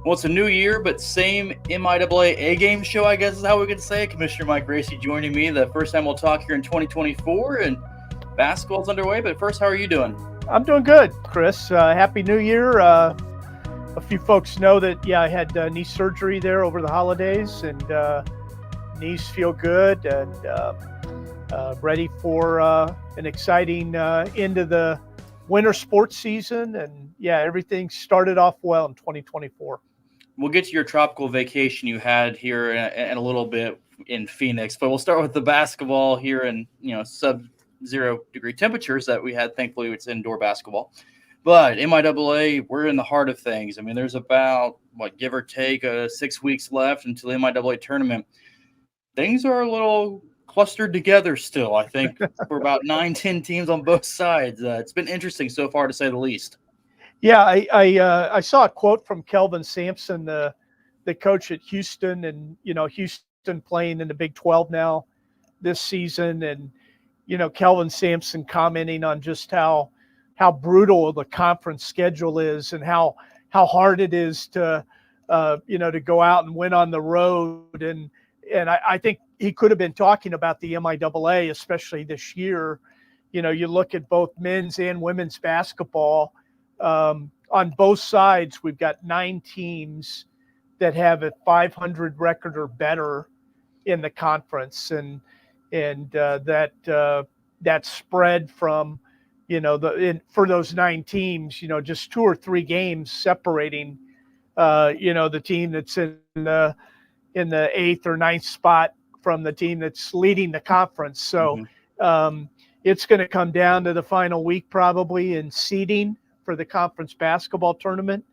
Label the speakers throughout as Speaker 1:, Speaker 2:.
Speaker 1: Well, it's a new year, but same MIAA A-game show, I guess is how we could say it. Commissioner Mike Racy joining me. The first time we'll talk here in 2024, and basketball's underway. But first, how are you doing?
Speaker 2: I'm doing good, Chris. Happy New Year. A few folks know that, I had knee surgery there over the holidays, and knees feel good and ready for an exciting end of the winter sports season. And, everything started off well in 2024.
Speaker 1: We'll get to your tropical vacation you had here in a little bit in Phoenix, but we'll start with the basketball here in sub-0 degree temperatures that we had. Thankfully, it's indoor basketball. But MIAA, we're in the heart of things. I mean, there's about, give or take 6 weeks left until the MIAA tournament. Things are a little clustered together still. I think we're about 9-10 teams on both sides. It's been interesting so far, to say the least.
Speaker 2: Yeah, I saw a quote from Kelvin Sampson, the coach at Houston, and Houston playing in the Big 12 now this season, and Kelvin Sampson commenting on just how brutal the conference schedule is and how hard it is to go out and win on the road, and I think he could have been talking about the MIAA, especially this year. You look at both men's and women's basketball. On both sides, we've got 9 teams that have a 500 record or better in the conference, and that spread from for those 9 teams, just 2 or 3 games separating the team that's in the 8th or 9th spot from the team that's leading the conference. So it's going to come down to the final week probably in seeding for the conference basketball tournament.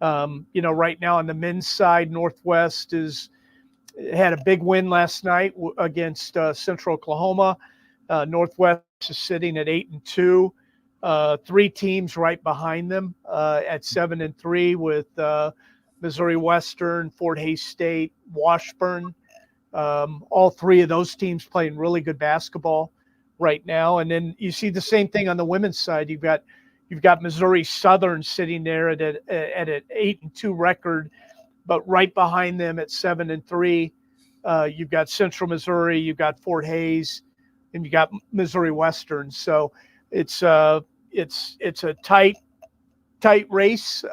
Speaker 2: Right now on the men's side, Northwest had a big win last night against Central Oklahoma. Northwest is sitting at 8-2. 3 teams right behind them at 7-3 with Missouri Western, Fort Hays State, Washburn. All 3 of those teams playing really good basketball right now. And then you see the same thing on the women's side. You've got Missouri Southern sitting there at an 8-2 record, but right behind them at 7-3, you've got Central Missouri, you've got Fort Hays, and you got Missouri Western. So it's a tight race.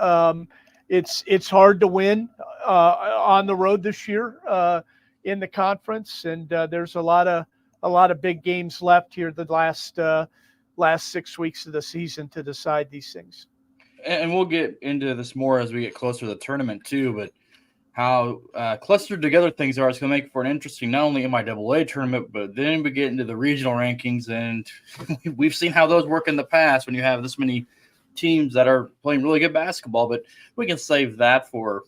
Speaker 2: It's hard to win on the road this year in the conference, and there's a lot of big games left here the last 6 weeks of the season to decide these things.
Speaker 1: And we'll get into this more as we get closer to the tournament too, but how clustered together things are is going to make for an interesting, not only MIAA tournament, but then we get into the regional rankings, and we've seen how those work in the past when you have this many teams that are playing really good basketball. But we can save that for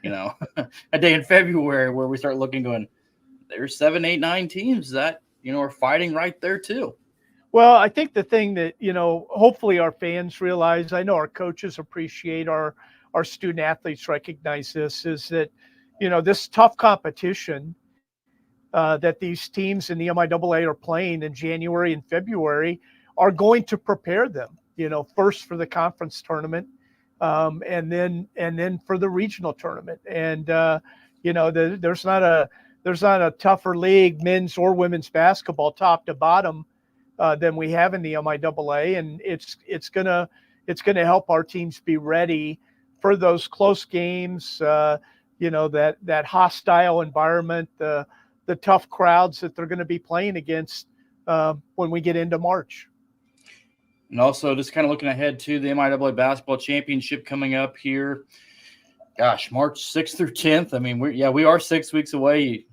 Speaker 1: a day in February where we start looking, going, there's 7, 8, 9 teams that are fighting right there too.
Speaker 2: Well, I think the thing that, hopefully our fans realize, I know our coaches appreciate, our student athletes recognize this, is that, this tough competition that these teams in the MIAA are playing in January and February are going to prepare them, first for the conference tournament, and then for the regional tournament. And, there's not a tougher league, men's or women's basketball, top to bottom, than we have in the MIAA, and it's gonna help our teams be ready for those close games. That hostile environment, the tough crowds that they're going to be playing against when we get into March.
Speaker 1: And also, just kind of looking ahead to the MIAA basketball championship coming up here. Gosh, March 6th through 10th. I mean, we are 6 weeks away. It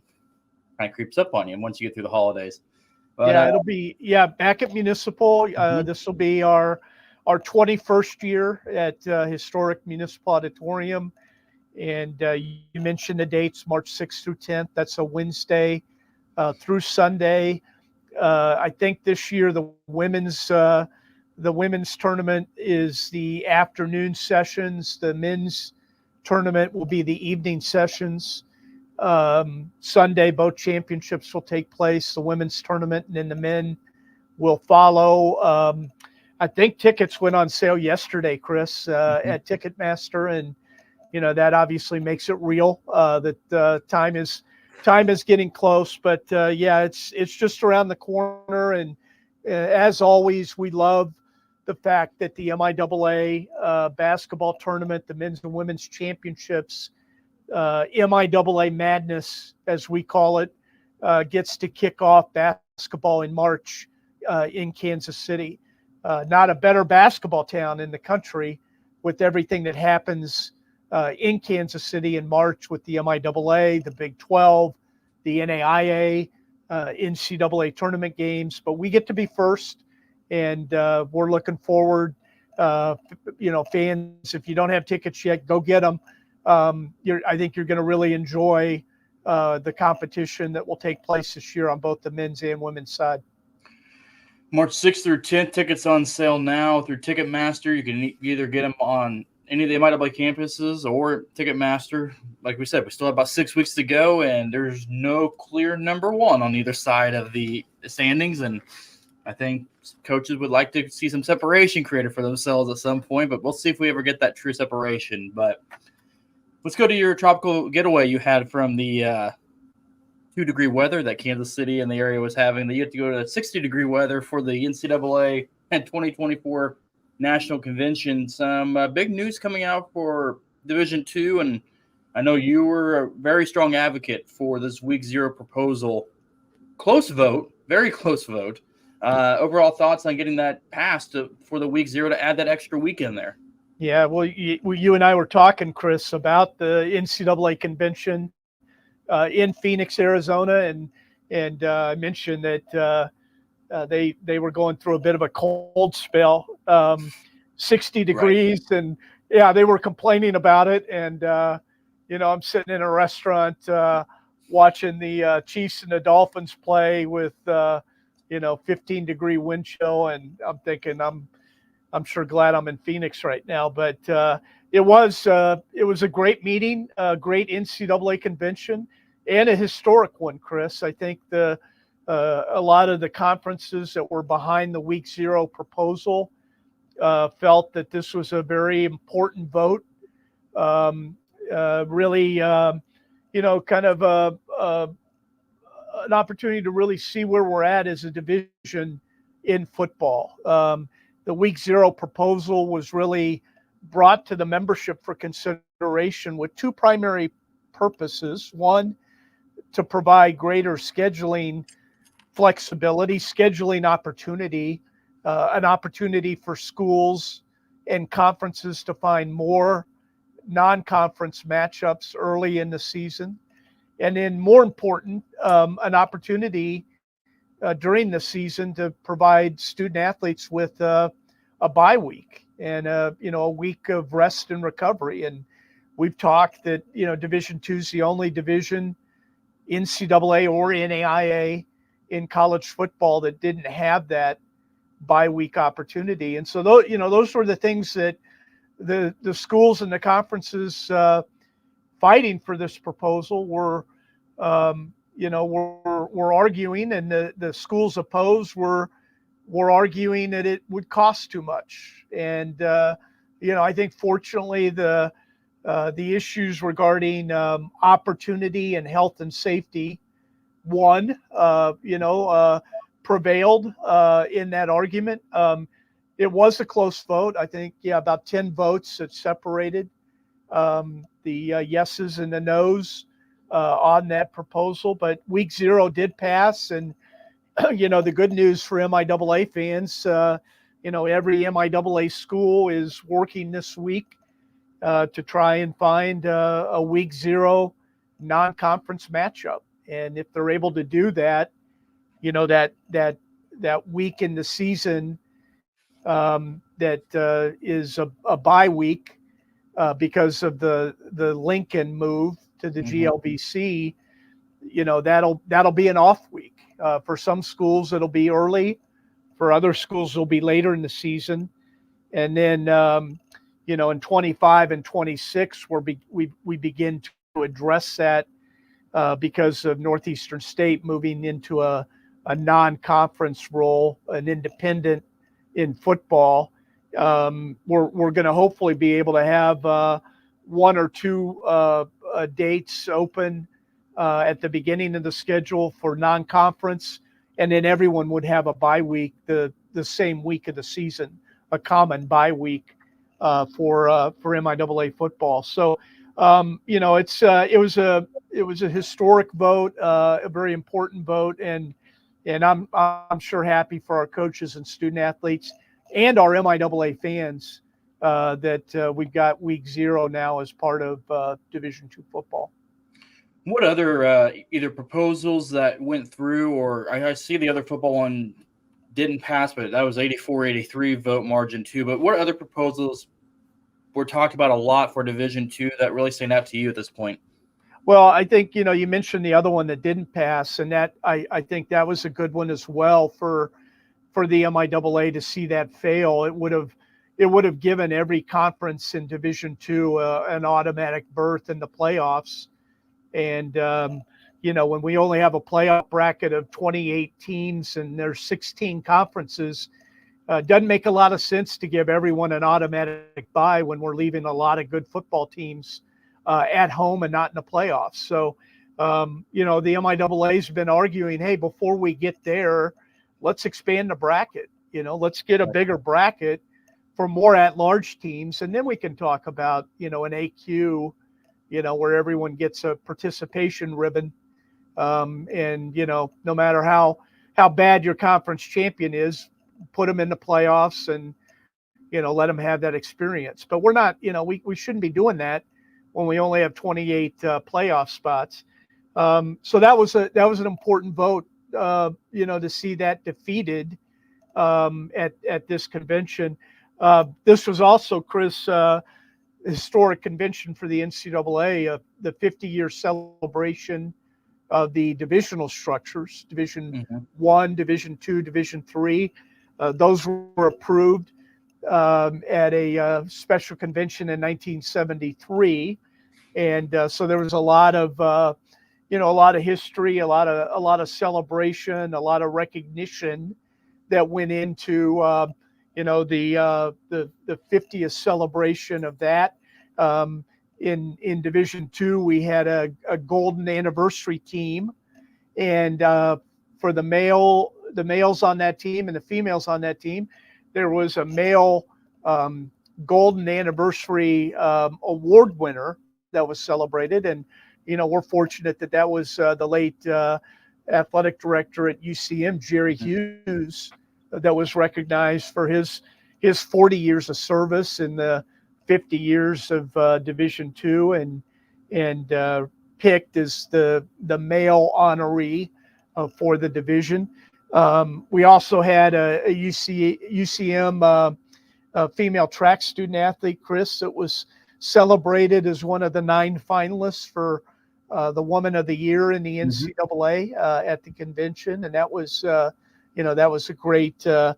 Speaker 1: kind of creeps up on you once you get through the holidays. But,
Speaker 2: it'll be back at Municipal. This will be our 21st year at historic Municipal Auditorium, and you mentioned the dates: March 6th through 10th. That's a Wednesday through Sunday. I think this year the women's tournament is the afternoon sessions. The men's tournament will be the evening sessions. Sunday, both championships will take place, the women's tournament, and then the men will follow. I think tickets went on sale yesterday, Chris, at Ticketmaster, and that obviously makes it real, that time is getting close. But yeah, it's just around the corner. And as always, we love the fact that the MIAA basketball tournament, the men's and women's championships, MIAA Madness, as we call it, gets to kick off basketball in March in Kansas City. Not a better basketball town in the country, with everything that happens in Kansas City in March with the MIAA, the Big 12, the NAIA, NCAA tournament games. But we get to be first, and we're looking forward. Fans, if you don't have tickets yet, go get them. I think you're going to really enjoy the competition that will take place this year on both the men's and women's side.
Speaker 1: March 6th through 10th, tickets on sale now through Ticketmaster. You can either get them on any of the MIAA campuses or Ticketmaster. Like we said, we still have about 6 weeks to go, and there's no clear number one on either side of the standings. And I think coaches would like to see some separation created for themselves at some point, but we'll see if we ever get that true separation. But let's go to your tropical getaway you had from the 2-degree weather that Kansas City and the area was having. You have to go to 60-degree weather for the NCAA and 2024 National Convention. Some big news coming out for Division II, and I know you were a very strong advocate for this Week 0 proposal. Close vote, very close vote. Overall thoughts on getting that passed for the Week 0 to add that extra week in there?
Speaker 2: Yeah, well, you and I were talking, Chris, about the NCAA convention in Phoenix, Arizona, and I mentioned that they were going through a bit of a cold spell, 60 degrees, right. And yeah, they were complaining about it. And I'm sitting in a restaurant watching the Chiefs and the Dolphins play with 15-degree wind chill, and I'm thinking I'm sure glad I'm in Phoenix right now. But it was a great meeting, a great NCAA convention, and a historic one, Chris. I think a lot of the conferences that were behind the Week 0 proposal felt that this was a very important vote. Really, kind of an opportunity to really see where we're at as a division in football. The Week 0 proposal was really brought to the membership for consideration with two primary purposes. One, to provide greater scheduling flexibility, scheduling opportunity, an opportunity for schools and conferences to find more non-conference matchups early in the season. And then more important, an opportunity during the season to provide student athletes with a bye week and a week of rest and recovery. And we've talked that Division II is the only division, NCAA or NAIA, in college football that didn't have that bye week opportunity. And so those were the things that the schools and the conferences fighting for this proposal were arguing, and the schools opposed were arguing that it would cost too much. And I think fortunately the issues regarding opportunity and health and safety prevailed in that argument. It was a close vote. I think, about 10 votes that separated the yeses and the nos on that proposal. But Week 0 did pass, and the good news for MIAA fans, every MIAA school is working this week to try and find a Week 0 non-conference matchup. And if they're able to do that, that week in the season that is a bye week because of the Lincoln move to the GLVC, that'll be an off week. For some schools, it'll be early. For other schools, it'll be later in the season. And then, in 25 and 26, we begin to address that because of Northeastern State moving into a non-conference role, an independent in football. We're going to hopefully be able to have one or two dates open at the beginning of the schedule for non-conference, and then everyone would have a bye week the same week of the season, a common bye week for MIAA football. So it was a historic vote, a very important vote, and I'm sure happy for our coaches and student athletes and our MIAA fans that we've got week 0 now as part of Division II football.
Speaker 1: What other either proposals that went through, or I see the other football one didn't pass, but that was 84-83 vote margin too. But what other proposals were talked about a lot for Division II that really stand out to you at this point?
Speaker 2: Well, I think, you mentioned the other one that didn't pass, and that I think that was a good one as well for the MIAA to see that fail. It would have given every conference in Division II an automatic berth in the playoffs. And, when we only have a playoff bracket of 28 teams and there's 16 conferences, doesn't make a lot of sense to give everyone an automatic bye when we're leaving a lot of good football teams at home and not in the playoffs. So, the MIAA has been arguing, hey, before we get there, let's expand the bracket. Let's get a bigger bracket for more at-large teams, and then we can talk about, an AQ, where everyone gets a participation ribbon. And, no matter how bad your conference champion is, put them in the playoffs and, let them have that experience. But we're not, we shouldn't be doing that when we only have 28 playoff spots. So that was an important vote, to see that defeated at this convention. This was also, Chris, historic convention for the NCAA, the 50-year celebration of the divisional structures, Division I, Division II, Division III. Those were approved at a special convention in 1973, and so there was a lot of history, a lot of celebration, a lot of recognition that went into the 50th celebration of that. In Division II, we had a golden anniversary team, and for the males on that team and the females on that team, there was a male golden anniversary award winner that was celebrated, and we're fortunate that was the late athletic director at UCM, Jerry Hughes, that was recognized for his 40 years of service in the 50 years of Division II, and picked as the male honoree for the division. We also had a UCM female track student athlete, Chris, that was celebrated as one of the 9 finalists for the Woman of the Year in the NCAA at the convention, and that was a great day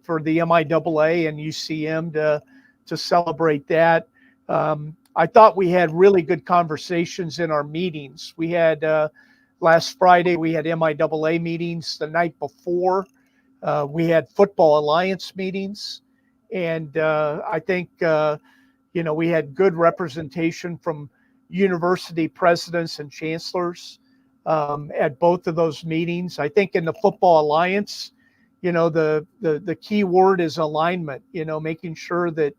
Speaker 2: for the MIAA and UCM to celebrate that. I thought we had really good conversations in our meetings. We had last Friday, we had MIAA meetings. The night before, we had Football Alliance meetings. And I think, we had good representation from university presidents and chancellors at both of those meetings. I think in the Football Alliance, the key word is alignment, making sure that,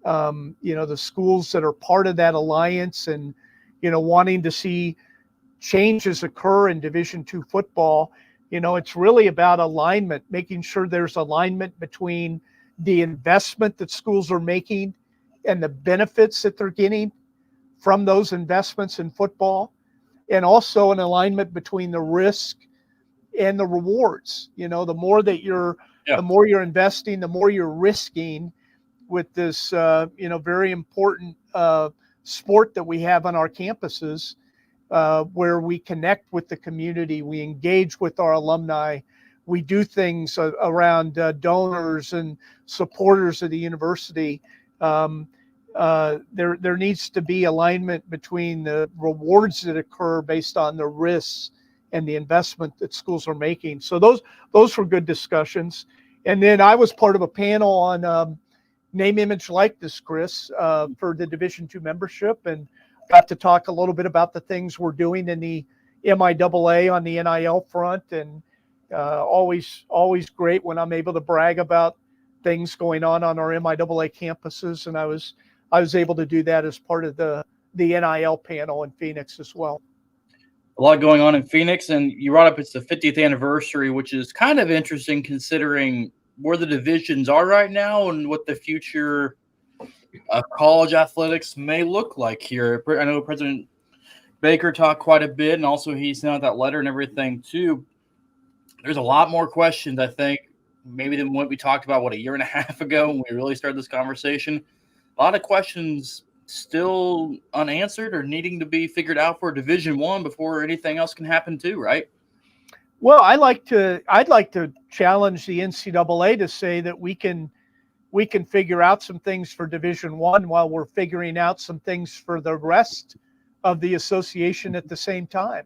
Speaker 2: the schools that are part of that alliance and, wanting to see changes occur in Division II football, it's really about alignment, making sure there's alignment between the investment that schools are making and the benefits that they're getting from those investments in football, and also an alignment between the risk and the rewards. The more that the more you're investing, the more you're risking with this, very important sport that we have on our campuses, where we connect with the community, we engage with our alumni, we do things around donors and supporters of the university. There needs to be alignment between the rewards that occur based on the risks and the investment that schools are making. So those were good discussions. And then I was part of a panel on name, image, likeness, Chris, for the Division II membership, and got to talk a little bit about the things we're doing in the MIAA on the NIL front, and always great when I'm able to brag about things going on our MIAA campuses, and I was able to do that as part of the NIL panel in Phoenix as well.
Speaker 1: A lot going on in Phoenix, and you brought up it's the 50th anniversary, which is kind of interesting considering where the divisions are right now and what the future of college athletics may look like here. I know President Baker talked quite a bit, and also he sent out that letter and everything too. There's a lot more questions, I think, maybe than what we talked about, a year and a half ago when we really started this conversation. A lot of questions still unanswered or needing to be figured out for Division I before anything else can happen too, right?
Speaker 2: Well, I'd like to challenge the NCAA to say that we can figure out some things for Division I while we're figuring out some things for the rest of the association at the same time.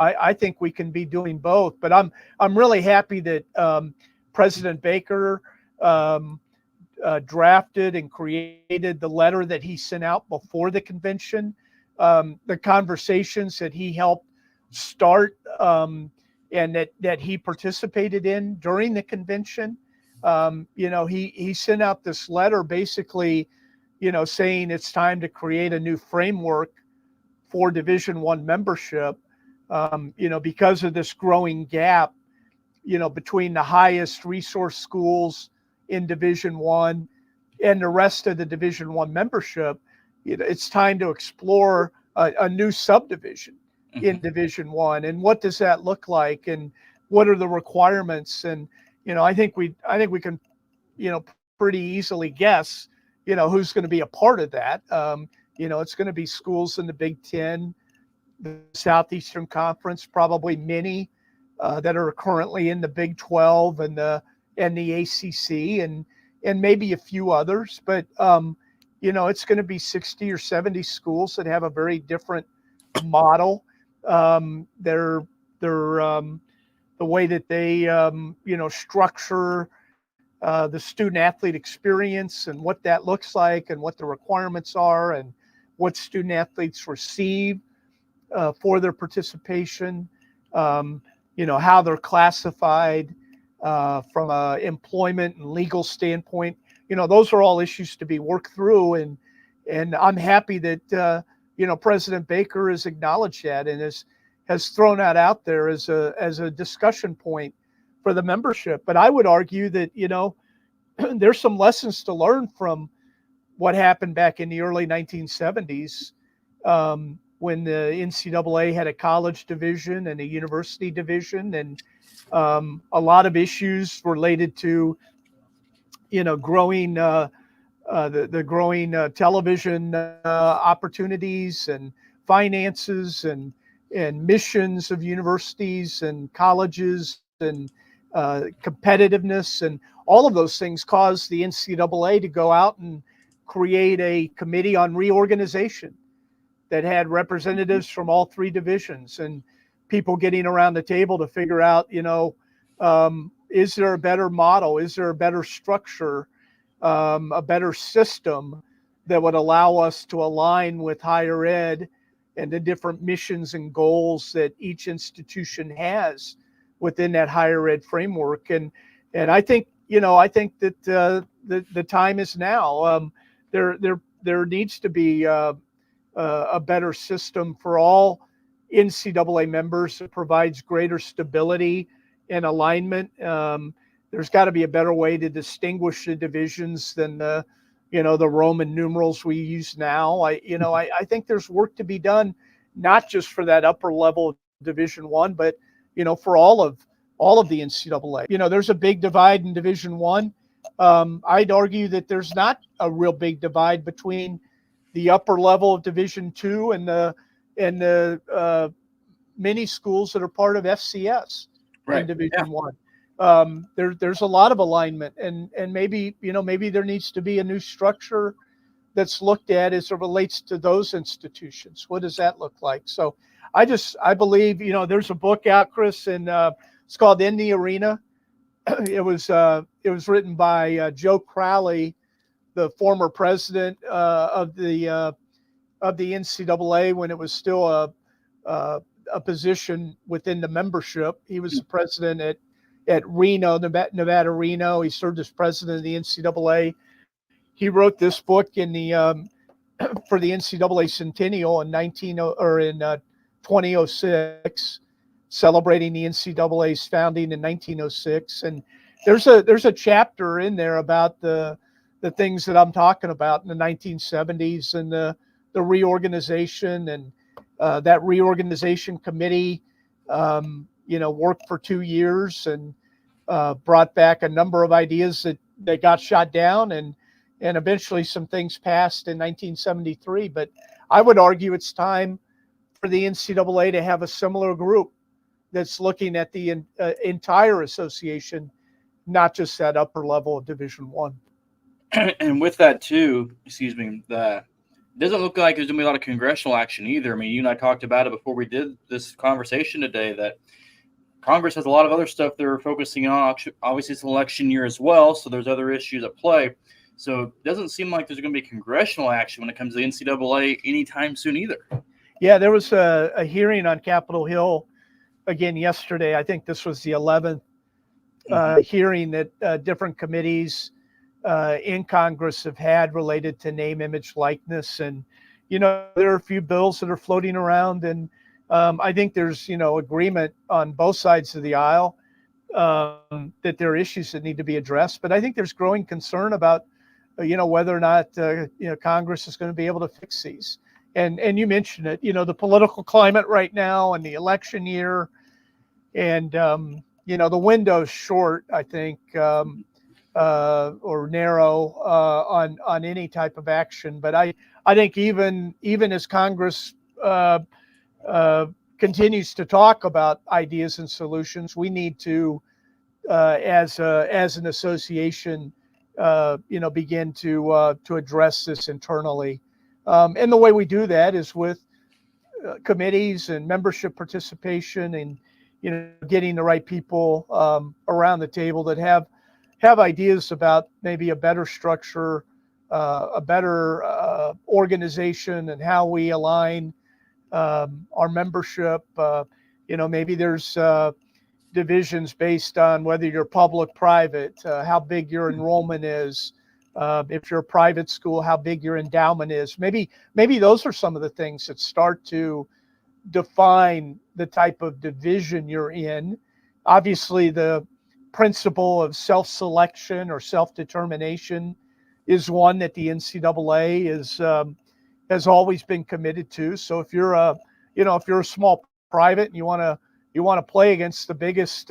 Speaker 2: I think we can be doing both, but I'm really happy that President Baker drafted and created the letter that he sent out before the convention, the conversations that he helped start, and that he participated in during the convention. He sent out this letter basically, saying it's time to create a new framework for Division I membership, because of this growing gap, between the highest resource schools in Division I and the rest of the Division I membership. It's time to explore a new subdivision in Division I, and what does that look like, and what are the requirements? And I think we can pretty easily guess who's going to be a part of that. It's going to be schools in the Big Ten, the Southeastern Conference, probably many that are currently in the Big 12 and the ACC, and maybe a few others. But it's going to be 60 or 70 schools that have a very different model. They're the way that they structure the student athlete experience, and what that looks like, and what the requirements are, and what student athletes receive for their participation, how they're classified from an employment and legal standpoint. Those are all issues to be worked through, and I'm happy that President Baker has acknowledged that and has thrown that out there as a discussion point for the membership. But I would argue that there's some lessons to learn from what happened back in the early 1970s, when the NCAA had a college division and a university division, and a lot of issues related to growing the growing television opportunities, and finances, and missions of universities and colleges, and competitiveness, and all of those things caused the NCAA to go out and create a committee on reorganization that had representatives from all three divisions, and people getting around the table to figure out, is there a better model? Is there a better structure, a better system that would allow us to align with higher ed and the different missions and goals that each institution has within that higher ed framework? And I think, that the time is now. There needs to be a better system for all NCAA members that provides greater stability and alignment. There's got to be a better way to distinguish the divisions than the Roman numerals we use now. I think there's work to be done, not just for that upper level of Division I, but for all of the NCAA. There's a big divide in Division I. I'd argue that there's not a real big divide between the upper level of Division II and the many schools that are part of FCS in Division I. There's a lot of alignment, and maybe there needs to be a new structure that's looked at as it relates to those institutions. What does that look like? So I believe, there's a book out, Chris, and it's called In the Arena. It was written by Joe Crowley, the former president of the NCAA when it was still a position within the membership. He was the president at Reno, Nevada, Reno. He served as president of the NCAA. He wrote this book in the for the NCAA Centennial in 2006, celebrating the NCAA's founding in 1906. And there's a chapter in there about the things that I'm talking about in the 1970s and the reorganization, and that reorganization committee, worked for 2 years and brought back a number of ideas that got shot down, and eventually some things passed in 1973. But I would argue it's time for the NCAA to have a similar group that's looking at the entire association, not just that upper level of Division I.
Speaker 1: And with that too, it doesn't look like there's going to be a lot of congressional action either. I mean, you and I talked about it before we did this conversation today, that Congress has a lot of other stuff they're focusing on. Obviously, it's an election year as well, so there's other issues at play. So it doesn't seem like there's going to be congressional action when it comes to the NCAA anytime soon either.
Speaker 2: Yeah, there was a hearing on Capitol Hill again yesterday. I think this was the 11th hearing that different committees in Congress have had related to name, image, likeness. And, there are a few bills that are floating around, and I think there's, agreement on both sides of the aisle that there are issues that need to be addressed. But I think there's growing concern about, whether or not, Congress is going to be able to fix these. And you mentioned it, the political climate right now and the election year, and, the window's short, I think, or narrow on any type of action. But I think even as Congress continues to talk about ideas and solutions, we need to, as an association, begin to address this internally. And the way we do that is with committees and membership participation, and getting the right people around the table that have ideas about maybe a better structure, a better organization, and how we align our membership. Maybe there's divisions based on whether you're public, private, how big your enrollment is. If you're a private school, how big your endowment is. Maybe those are some of the things that start to define the type of division you're in. Obviously, the principle of self-selection or self-determination is one that the NCAA has always been committed to. So if you're a small private and you want to play against the biggest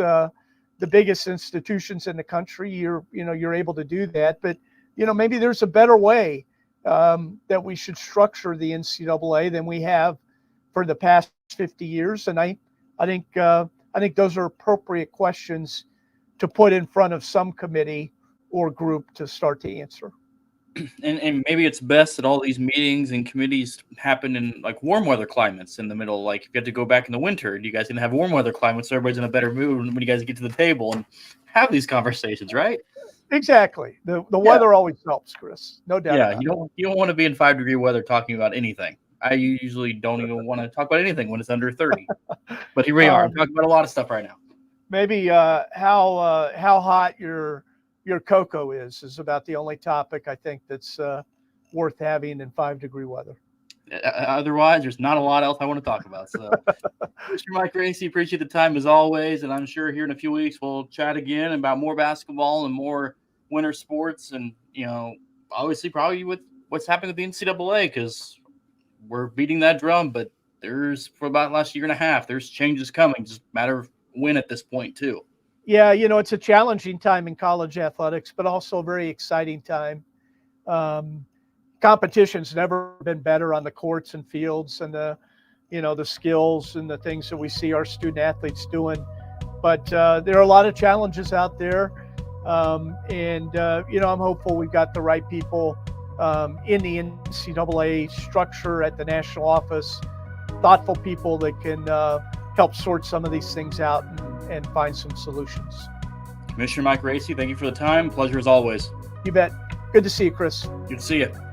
Speaker 2: institutions in the country, you're able to do that. But maybe there's a better way that we should structure the NCAA than we have for the past 50 years. And I think those are appropriate questions to put in front of some committee or group to start to answer.
Speaker 1: And maybe it's best that all these meetings and committees happen in like warm weather climates in the middle. Like if you have to go back in the winter, you guys can have warm weather climates so everybody's in a better mood when you guys get to the table and have these conversations, right?
Speaker 2: Exactly. The weather always helps, Chris. No doubt.
Speaker 1: Yeah, you don't want to be in 5-degree weather talking about anything. I usually don't even want to talk about anything when it's under 30. But here we are. I'm talking about a lot of stuff right now.
Speaker 2: Maybe how hot your cocoa is about the only topic I think that's worth having in 5-degree weather.
Speaker 1: Otherwise, there's not a lot else I want to talk about. So, Mr. Mike Racy, appreciate the time as always, and I'm sure here in a few weeks we'll chat again about more basketball and more winter sports, and obviously probably with what's happening with the NCAA, because we're beating that drum. But there's for about the last year and a half, there's changes coming. Just a matter of when at this point too.
Speaker 2: Yeah, it's a challenging time in college athletics, but also a very exciting time. Competition's never been better on the courts and fields, and the skills and the things that we see our student athletes doing. But there are a lot of challenges out there, and I'm hopeful we've got the right people in the NCAA structure at the national office, thoughtful people that can help sort some of these things out and find some solutions.
Speaker 1: Commissioner Mike Racy, thank you for the time. Pleasure as always.
Speaker 2: You bet. Good to see you, Chris.
Speaker 1: Good to see you.